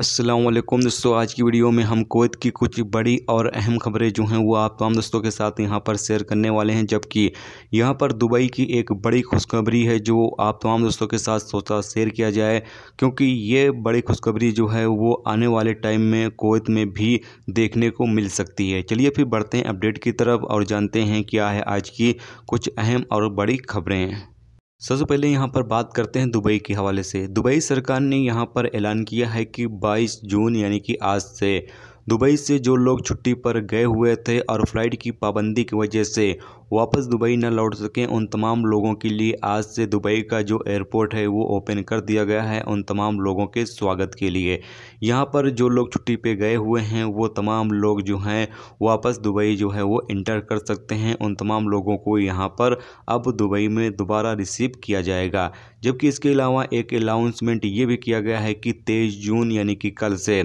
अस्सलाम वालेकुम दोस्तों। आज की वीडियो में हम कुवैत की कुछ बड़ी और अहम खबरें जो हैं वो आप तमाम दोस्तों के साथ यहां पर शेयर करने वाले हैं, जबकि यहां पर दुबई की एक बड़ी खुशखबरी है जो आप तमाम दोस्तों के साथ सोचा शेयर किया जाए, क्योंकि ये बड़ी खुशखबरी जो है वो आने वाले टाइम में कुवैत में भी देखने को मिल सकती है। चलिए फिर बढ़ते हैं अपडेट की तरफ और जानते हैं क्या है आज की कुछ अहम और बड़ी खबरें। सबसे पहले यहाँ पर बात करते हैं दुबई के हवाले से। दुबई सरकार ने यहाँ पर ऐलान किया है कि 22 जून यानी कि आज से दुबई से जो लोग छुट्टी पर गए हुए थे और फ्लाइट की पाबंदी की वजह से वापस दुबई न लौट सकें, उन तमाम लोगों के लिए आज से दुबई का जो एयरपोर्ट है वो ओपन कर दिया गया है उन तमाम लोगों के स्वागत के लिए। यहाँ पर जो लोग छुट्टी पे गए हुए हैं वो तमाम लोग जो हैं वापस दुबई जो है वो इंटर कर सकते हैं। उन तमाम लोगों को यहाँ पर अब दुबई में दोबारा रिसीव किया जाएगा। जबकि इसके अलावा एक अनाउंसमेंट ये भी किया गया है कि 23 जून यानी कि कल से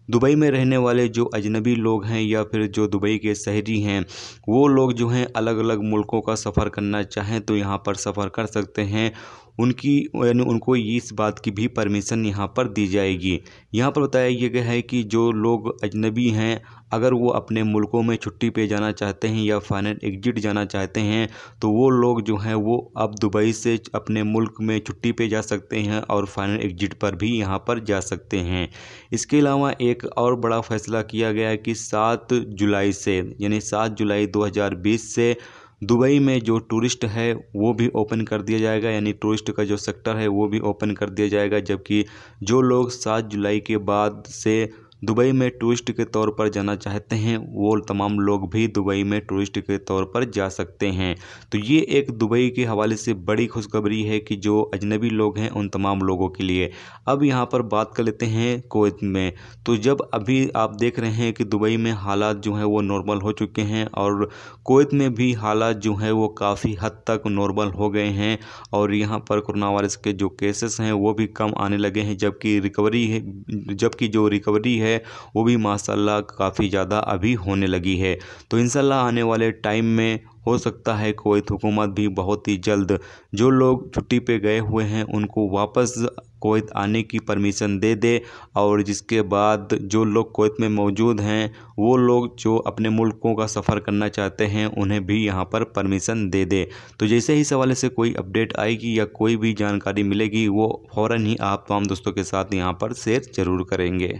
दुबई में रहने वाले जो अजनबी लोग हैं या फिर जो दुबई के शहरी हैं वो लोग जो हैं अलग अलग मुल्कों का सफ़र करना चाहें तो यहाँ पर सफ़र कर सकते हैं। उनकी यानी उनको इस बात की भी परमिशन यहाँ पर दी जाएगी। यहाँ पर बताया ये गया है कि जो लोग अजनबी हैं अगर वो अपने मुल्कों में छुट्टी पे जाना चाहते हैं या फाइनल एग्जिट जाना चाहते हैं तो वो लोग जो हैं वो अब दुबई से अपने मुल्क में छुट्टी पे जा सकते हैं और फाइनल एग्जिट पर भी यहाँ पर जा सकते हैं। इसके अलावा एक और बड़ा फैसला किया गया है कि 7 जुलाई से यानी 7 जुलाई 2020 से दुबई में जो टूरिस्ट है वो भी ओपन कर दिया जाएगा, यानी टूरिस्ट का जो सेक्टर है वो भी ओपन कर दिया जाएगा। जबकि जो लोग 7 जुलाई के बाद से दुबई में टूरिस्ट के तौर पर जाना चाहते हैं वो तमाम लोग भी दुबई में टूरिस्ट के तौर पर जा सकते हैं। तो ये एक दुबई के हवाले से बड़ी खुशखबरी है कि जो अजनबी लोग हैं उन तमाम लोगों के लिए। अब यहाँ पर बात कर लेते हैं कुवैत में। तो जब अभी आप देख रहे हैं कि दुबई में हालात जो हैं वो नॉर्मल हो चुके हैं और कुवैत में भी हालात जो हैं वो काफ़ी हद तक नॉर्मल हो गए हैं और यहाँ पर कोरोना वायरस के जो केसेस हैं वो भी कम आने लगे हैं। जबकि जो रिकवरी है वो भी माशाल्लाह काफ़ी ज़्यादा अभी होने लगी है। तो इंशाल्लाह आने वाले टाइम में हो सकता है कुवैत हुकूमत भी बहुत ही जल्द जो लोग छुट्टी पे गए हुए हैं उनको वापस कुवैत आने की परमिशन दे दे, और जिसके बाद जो लोग कुवैत में मौजूद हैं वो लोग जो अपने मुल्कों का सफ़र करना चाहते हैं उन्हें भी यहाँ पर परमिशन दे दे। तो जैसे ही इस हवाले से कोई अपडेट आएगी या कोई भी जानकारी मिलेगी वो फ़ौरन ही आप तमाम दोस्तों के साथ यहाँ पर शेयर ज़रूर करेंगे।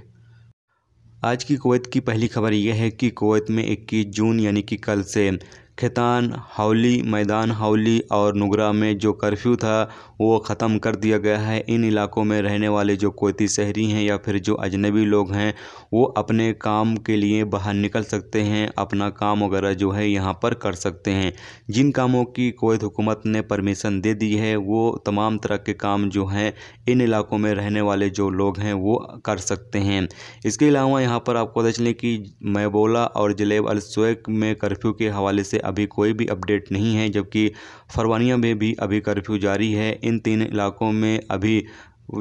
आज की कुवैत की पहली खबर यह है कि कुवैत में 21 जून यानी कि कल से खैतान, हाउली, मैदान हाउली और नुगरा में जो कर्फ्यू था वो ख़त्म कर दिया गया है। इन इलाकों में रहने वाले जो कुवैती शहरी हैं या फिर जो अजनबी लोग हैं वो अपने काम के लिए बाहर निकल सकते हैं, अपना काम वगैरह जो है यहाँ पर कर सकते हैं। जिन कामों की कुवैत हुकूमत ने परमिशन दे दी है वो तमाम तरह के काम जो हैं इन इलाकों में रहने वाले जो लोग हैं वो कर सकते हैं। इसके अलावा यहाँ पर आपको पता चले कि मैबोला और जलेब अल सुवैक में कर्फ्यू के हवाले से अभी कोई भी अपडेट नहीं है, जबकि फरवानिया में भी अभी कर्फ्यू जारी है। इन 3 इलाकों में अभी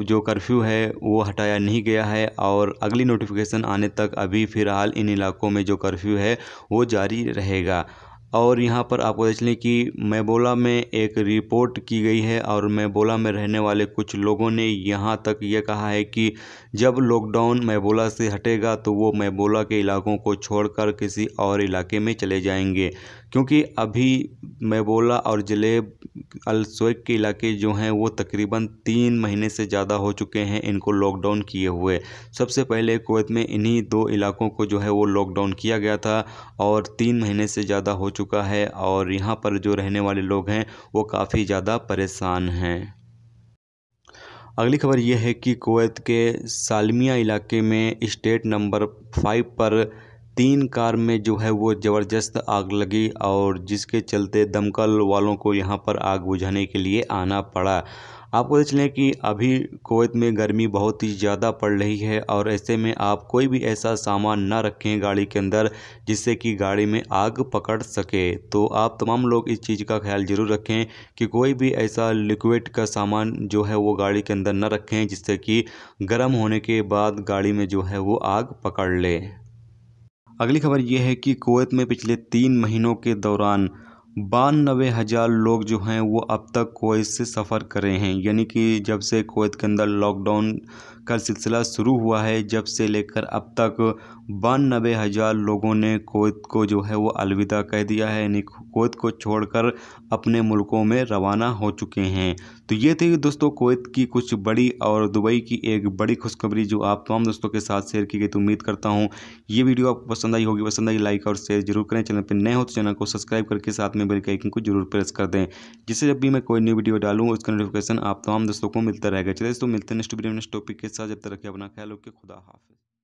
जो कर्फ्यू है वो हटाया नहीं गया है और अगली नोटिफिकेशन आने तक अभी फ़िलहाल इन इलाकों में जो कर्फ्यू है वो जारी रहेगा। और यहाँ पर आपको देख लें कि मैबोला में एक रिपोर्ट की गई है और मैबोला में रहने वाले कुछ लोगों ने यहाँ तक ये कहा है कि जब लॉकडाउन मैबोला से हटेगा तो वो मैबोला के इलाकों को छोड़कर किसी और इलाके में चले जाएंगे, क्योंकि अभी मैबोला और जलेब अल सुवैक के इलाके जो हैं वो तकरीबन 3 महीने से ज़्यादा हो चुके हैं इनको लॉकडाउन किए हुए। सबसे पहले कुवैत में इन्हीं 2 इलाकों को जो है वो लॉकडाउन किया गया था और 3 महीने से ज़्यादा हो चुका है और यहाँ पर जो रहने वाले लोग हैं वो काफ़ी ज़्यादा परेशान हैं। अगली खबर यह है कि कुवैत के सालमिया इलाके में स्टेट नंबर 5 पर 3 कार में जो है वो ज़बरदस्त आग लगी और जिसके चलते दमकल वालों को यहाँ पर आग बुझाने के लिए आना पड़ा। आपको देख लें कि अभी कुवैत में गर्मी बहुत ही ज़्यादा पड़ रही है और ऐसे में आप कोई भी ऐसा सामान ना रखें गाड़ी के अंदर जिससे कि गाड़ी में आग पकड़ सके। तो आप तमाम लोग इस चीज़ का ख्याल ज़रूर रखें कि कोई भी ऐसा लिक्विड का सामान जो है वो गाड़ी के अंदर न रखें जिससे कि गर्म होने के बाद गाड़ी में जो है वो आग पकड़ ले। अगली खबर यह है कि कुवैत में पिछले 3 महीनों के दौरान 92,000 लोग जो हैं वो अब तक कुवैत से सफ़र कर रहे हैं, यानी कि जब से कुवैत के अंदर लॉकडाउन का सिलसिला शुरू हुआ है, जब से लेकर अब तक 92,000 लोगों ने कुवैत को जो है वो अलविदा कह दिया है, यानी कुवैत को छोड़कर अपने मुल्कों में रवाना हो चुके हैं। तो ये थी दोस्तों कुवैत की कुछ बड़ी और दुबई की एक बड़ी खुशखबरी जो आप तमाम दोस्तों के साथ शेयर की गई। तो उम्मीद करता हूँ ये वीडियो आपको पसंद आई होगी। पसंद आई लाइक और शेयर जरूर करें। चैनल पर नए हो तो चैनल को सब्सक्राइब करके साथ में बेल के आइकन को जरूर प्रेस कर दें, जिससे जब भी मैं कोई न्यू वीडियो डालूँ उसका नोटिफिकेशन आप तमाम दोस्तों को मिलता रहेगा। चलिए दोस्तों मिलते हैं नेक्स्ट वीडियो में नेक्स्ट टॉपिक के साथ। जब तक रखिए अपना ख्याल रखिए। खुदा हाफिज़।